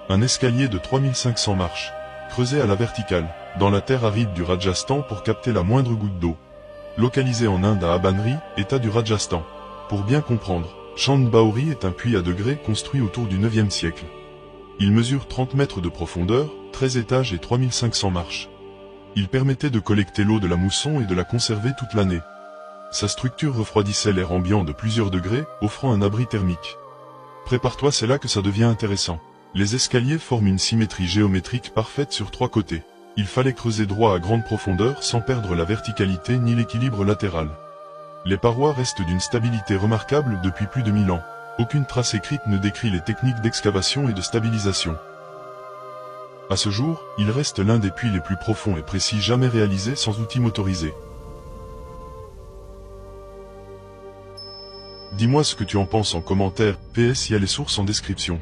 Un escalier de 3500 marches, creusé à la verticale, dans la terre aride du Rajasthan pour capter la moindre goutte d'eau. Localisé en Inde à Abanri, état du Rajasthan. Pour bien comprendre, Chand Baori est un puits à degrés construit autour du 9e siècle. Il mesure 30 mètres de profondeur, 13 étages et 3500 marches. Il permettait de collecter l'eau de la mousson et de la conserver toute l'année. Sa structure refroidissait l'air ambiant de plusieurs degrés, offrant un abri thermique. Prépare-toi, c'est là que ça devient intéressant. Les escaliers forment une symétrie géométrique parfaite sur 3 côtés. Il fallait creuser droit à grande profondeur sans perdre la verticalité ni l'équilibre latéral. Les parois restent d'une stabilité remarquable depuis plus de 1000 ans. Aucune trace écrite ne décrit les techniques d'excavation et de stabilisation. À ce jour, il reste l'un des puits les plus profonds et précis jamais réalisés sans outils motorisés. Dis-moi ce que tu en penses en commentaire. PS, il y a les sources en description.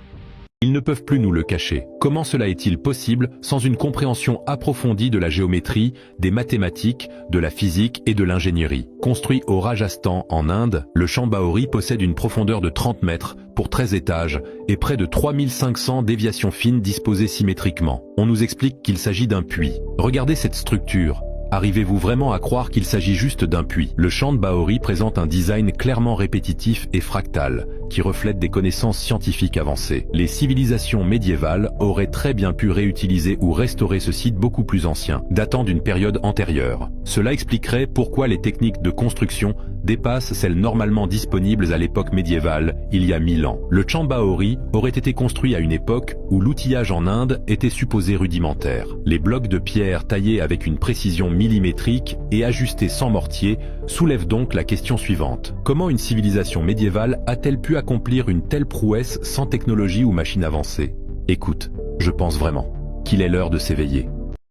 Ils ne peuvent plus nous le cacher. Comment cela est-il possible sans une compréhension approfondie de la géométrie, des mathématiques, de la physique et de l'ingénierie? Construit au Rajasthan, en Inde, le Chand Baori possède une profondeur de 30 mètres pour 13 étages et près de 3500 déviations fines disposées symétriquement. On nous explique qu'il s'agit d'un puits. Regardez cette structure. Arrivez-vous vraiment à croire qu'il s'agit juste d'un puits? Le Chand Baori présente un design clairement répétitif et fractal, qui reflète des connaissances scientifiques avancées. Les civilisations médiévales auraient très bien pu réutiliser ou restaurer ce site beaucoup plus ancien, datant d'une période antérieure. Cela expliquerait pourquoi les techniques de construction dépassent celles normalement disponibles à l'époque médiévale, il y a 1000 ans. Le Chand Baori aurait été construit à une époque où l'outillage en Inde était supposé rudimentaire. Les blocs de pierre taillés avec une précision millimétrique et ajustés sans mortier soulèvent donc la question suivante. Comment une civilisation médiévale a-t-elle pu accomplir une telle prouesse sans technologie ou machine avancée? Écoute, je pense vraiment qu'il est l'heure de s'éveiller.